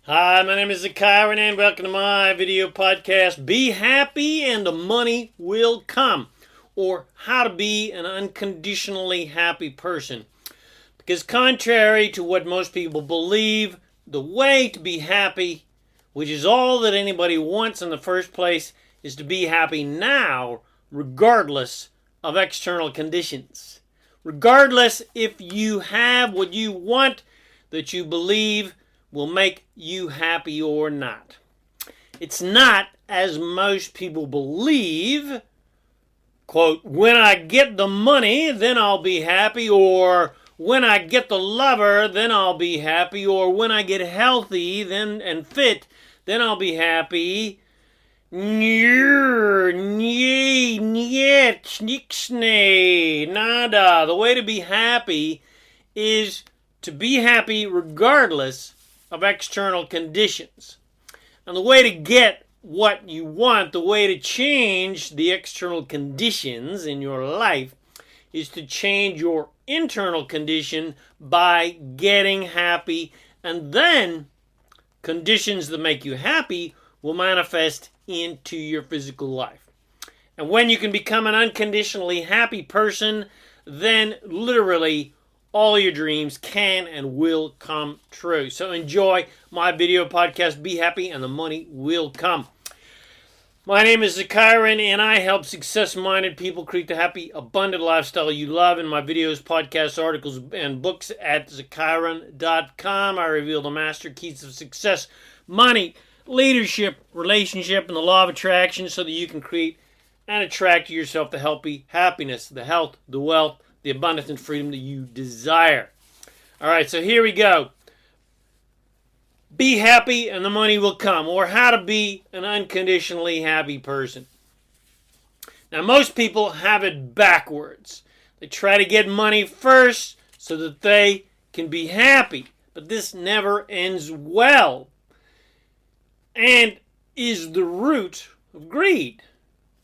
Hi, my name is Zacharian and welcome to my video podcast, Be Happy and the Money Will Come, or How to Be an Unconditionally Happy Person. Because contrary to what most people believe, the way to be happy, which is all that anybody wants in the first place, is to be happy now, regardless of external conditions. Regardless if you have what you want that you believe will make you happy or not. It's not, as most people believe, quote, when I get the money, then I'll be happy, or when I get the lover, then I'll be happy, or when I get healthy and fit, then I'll be happy. NYET, IXNE, nada. The way to be happy is to be happy regardless of external conditions. And the way to get what you want, the way to change the external conditions in your life, is to change your internal condition by getting happy, and then conditions that make you happy will manifest into your physical life. And when you can become an unconditionally happy person, then literally all your dreams can and will come true. So enjoy my video podcast, Be Happy and the Money Will Come. My name is Zacharian and I help success-minded people create the happy, abundant lifestyle you love. In my videos, podcasts, articles, and books at Zacharian.com, I reveal the master keys of success, money, leadership, relationship, and the law of attraction so that you can create and attract to yourself the healthy happiness, the health, the wealth, the abundance and freedom that you desire. All right, so here we go. Be happy and the money will come, or how to be an unconditionally happy person. Now, most people have it backwards. They try to get money first so that they can be happy, but this never ends well and is the root of greed.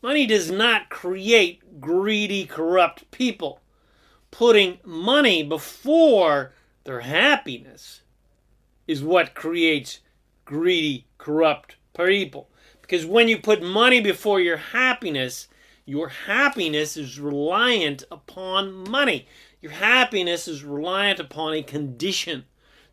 Money does not create greedy, corrupt people. Putting money before their happiness is what creates greedy, corrupt people. Because when you put money before your happiness is reliant upon money. Your happiness is reliant upon a condition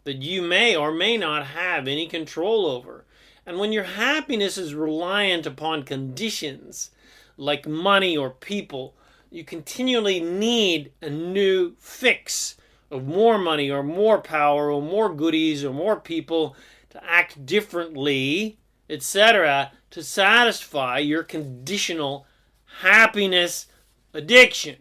that you may or may not have any control over. And when your happiness is reliant upon conditions like money or people, you continually need a new fix of more money or more power or more goodies or more people to act differently, etc., to satisfy your conditional happiness addiction.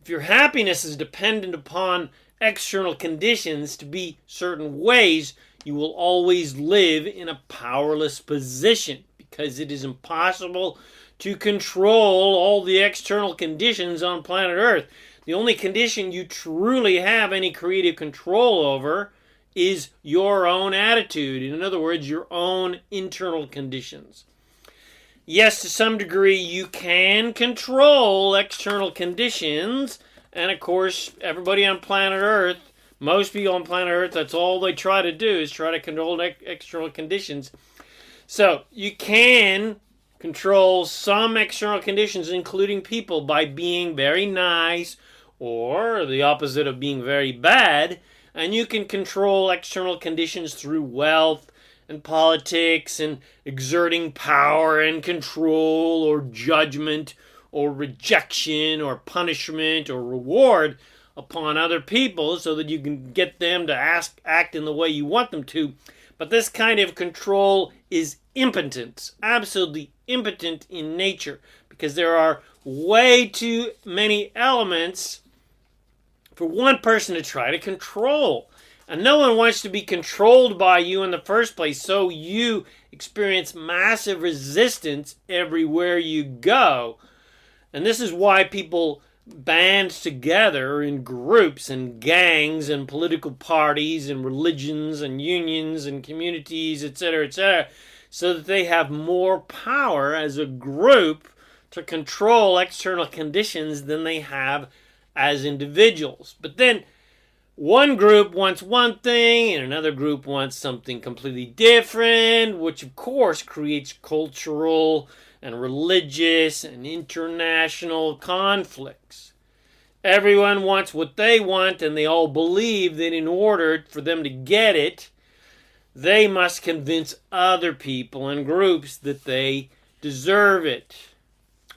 If your happiness is dependent upon external conditions to be certain ways, you will always live in a powerless position because it is impossible to control all the external conditions on planet Earth. The only condition you truly have any creative control over is your own attitude. In other words, your own internal conditions. Yes, to some degree, you can control external conditions. And of course, everybody on planet Earth, most people on planet Earth, that's all they try to do is try to control external conditions. So, you can control some external conditions, including people, by being very nice, or the opposite of being very bad. And you can control external conditions through wealth and politics and exerting power and control or judgment or rejection or punishment or reward upon other people so that you can get them to act in the way you want them to. But this kind of control is impotent, absolutely impotent in nature, because there are way too many elements for one person to try to control. And no one wants to be controlled by you in the first place, so you experience massive resistance everywhere you go. And this is why people band together in groups and gangs and political parties and religions and unions and communities, etc., so that they have more power as a group to control external conditions than they have as individuals. But then one group wants one thing and another group wants something completely different, which of course creates cultural and religious and international conflicts. Everyone wants what they want, and they all believe that in order for them to get it, they must convince other people and groups that they deserve it.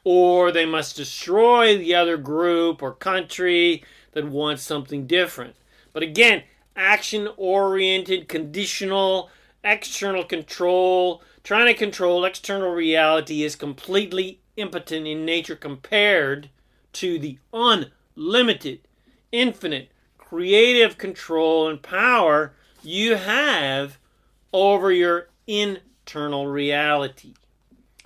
Or they must destroy the other group or country that wants something different. But again, action-oriented, conditional, external control, trying to control external reality is completely impotent in nature compared to the unlimited, infinite, creative control and power you have over your internal reality.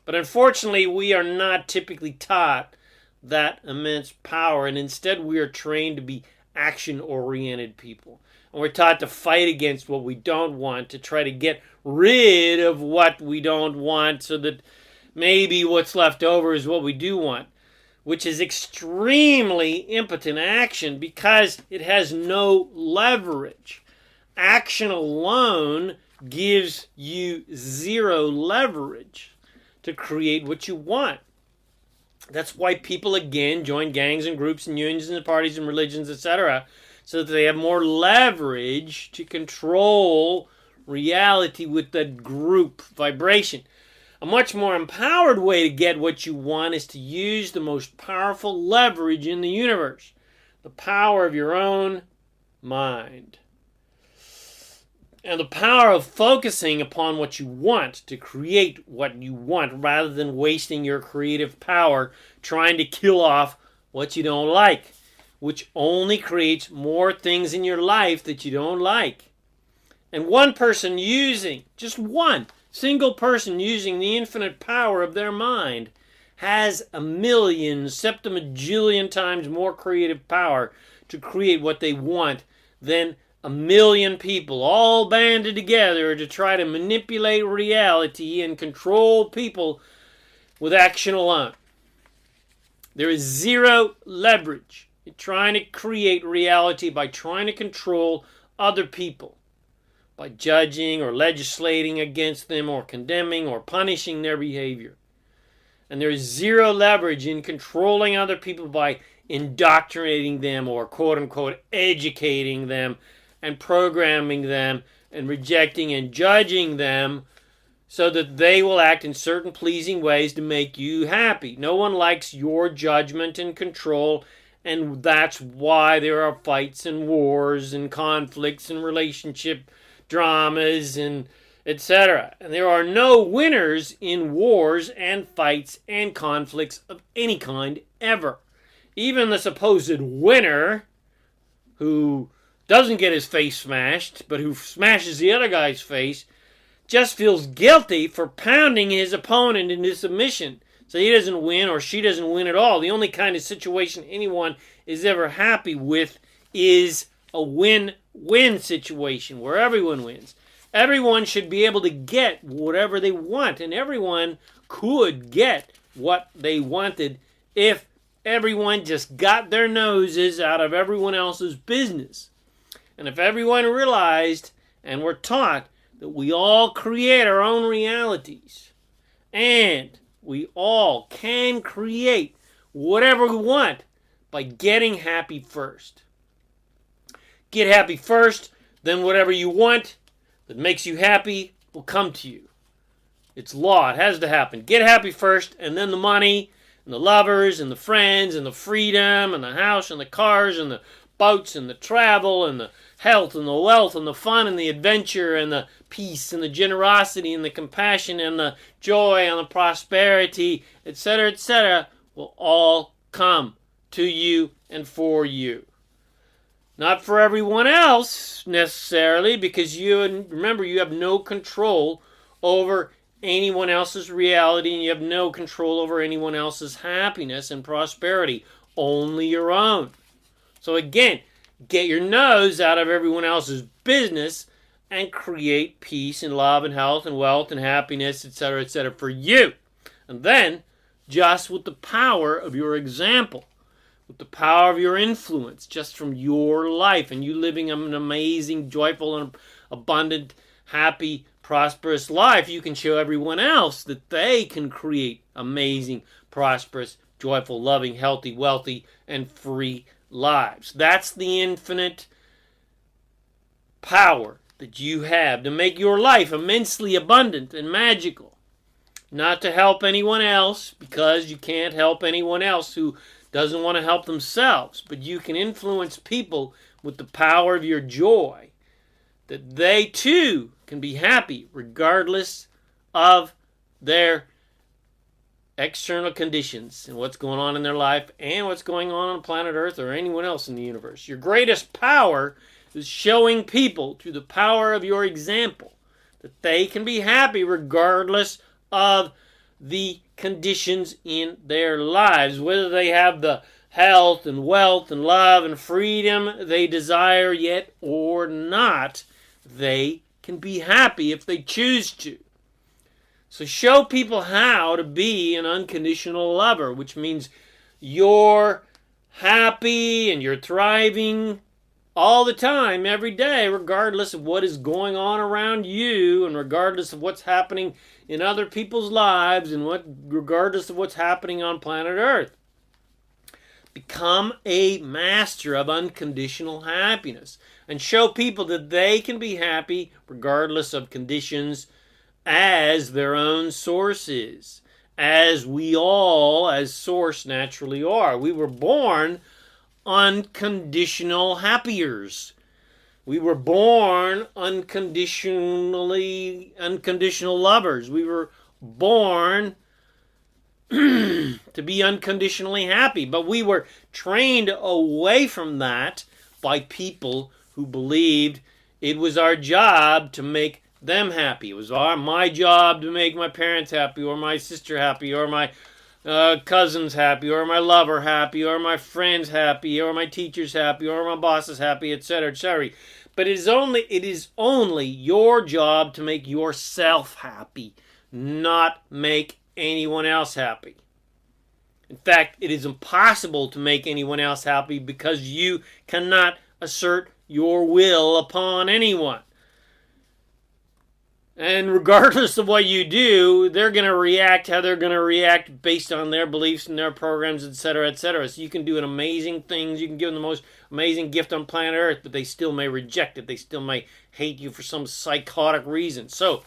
But unfortunately, we are not typically taught that immense power, and instead we are trained to be action-oriented people. And we're taught to fight against what we don't want, to try to get rid of what we don't want so that maybe what's left over is what we do want, which is extremely impotent action because it has no leverage. Action alone gives you zero leverage to create what you want. That's why people, again, join gangs and groups and unions and parties and religions, etc., so that they have more leverage to control reality with the group vibration. A much more empowered way to get what you want is to use the most powerful leverage in the universe, the power of your own mind. And the power of focusing upon what you want to create what you want rather than wasting your creative power trying to kill off what you don't like, which only creates more things in your life that you don't like. And one person using, just one single person using the infinite power of their mind has 1,000,000, septimajillion times more creative power to create what they want than 1,000,000 people all banded together to try to manipulate reality and control people with action alone. There is zero leverage in trying to create reality by trying to control other people, by judging or legislating against them or condemning or punishing their behavior. And there is zero leverage in controlling other people by indoctrinating them or quote-unquote educating them and programming them and rejecting and judging them so that they will act in certain pleasing ways to make you happy. No one likes your judgment and control, and that's why there are fights and wars and conflicts and relationship dramas and etc. And there are no winners in wars and fights and conflicts of any kind ever. Even the supposed winner who doesn't get his face smashed, but who smashes the other guy's face, just feels guilty for pounding his opponent into submission. So he doesn't win or she doesn't win at all. The only kind of situation anyone is ever happy with is a win-win situation where everyone wins. Everyone should be able to get whatever they want, and everyone could get what they wanted if everyone just got their noses out of everyone else's business. And if everyone realized and were taught that we all create our own realities and we all can create whatever we want by getting happy first. Get happy first, then whatever you want that makes you happy will come to you. It's law. It has to happen. Get happy first, and then the money and the lovers and the friends and the freedom and the house and the cars and the boats and the travel and the health and the wealth and the fun and the adventure and the peace and the generosity and the compassion and the joy and the prosperity, etc., will all come to you and for you. Not for everyone else necessarily, because remember, you have no control over anyone else's reality, and you have no control over anyone else's happiness and prosperity, only your own. So again, get your nose out of everyone else's business and create peace and love and health and wealth and happiness, etc., for you. And then, just with the power of your example, with the power of your influence just from your life and you living an amazing, joyful, and abundant, happy, prosperous life, you can show everyone else that they can create amazing, prosperous, joyful, loving, healthy, wealthy, and free lives. That's the infinite power that you have to make your life immensely abundant and magical. Not to help anyone else, because you can't help anyone else who doesn't want to help themselves, but you can influence people with the power of your joy, that they too can be happy regardless of their external conditions and what's going on in their life and what's going on planet Earth or anyone else in the universe. Your greatest power is showing people through the power of your example that they can be happy regardless of the conditions in their lives, whether they have the health and wealth and love and freedom they desire yet or not. They can be happy if they choose to. So show people how to be an unconditional lover, which means you're happy and you're thriving all the time, every day, regardless of what is going on around you and regardless of what's happening in other people's lives and regardless of what's happening on planet Earth. Become a master of unconditional happiness and show people that they can be happy regardless of conditions as their own sources, as we all, as source, naturally are. We were born unconditional happiers. We were born unconditional lovers. We were born to be unconditionally happy, but we were trained away from that by people who believed it was our job to make them happy. It was my job to make my parents happy, or my sister happy, or my cousins happy, or my lover happy, or my friends happy, or my teachers happy, or my bosses happy, etc., etc. But it is only your job to make yourself happy, not make anyone else happy. In fact, it is impossible to make anyone else happy because you cannot assert your will upon anyone. And regardless of what you do, they're going to react how they're going to react based on their beliefs and their programs, etc., etc. So you can do amazing things. You can give them the most amazing gift on planet Earth, but they still may reject it. They still may hate you for some psychotic reason. So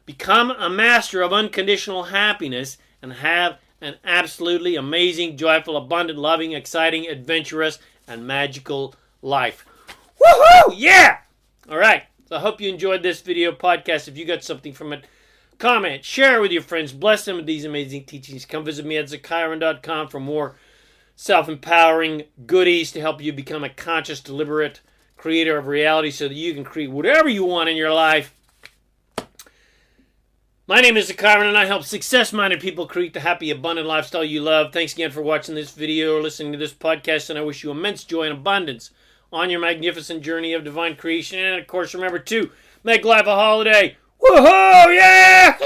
become a master of unconditional happiness and have an absolutely amazing, joyful, abundant, loving, exciting, adventurous, and magical life. Woohoo! Yeah! All right. So I hope you enjoyed this video podcast. If you got something from it, comment, share it with your friends, bless them with these amazing teachings. Come visit me at ZaKaiRan.com for more self-empowering goodies to help you become a conscious, deliberate creator of reality so that you can create whatever you want in your life. My name is ZaKaiRan, and I help success-minded people create the happy, abundant lifestyle you love. Thanks again for watching this video or listening to this podcast, and I wish you immense joy and abundance on your magnificent journey of divine creation. And, of course, remember to make life a holiday. Woohoo! Yeah!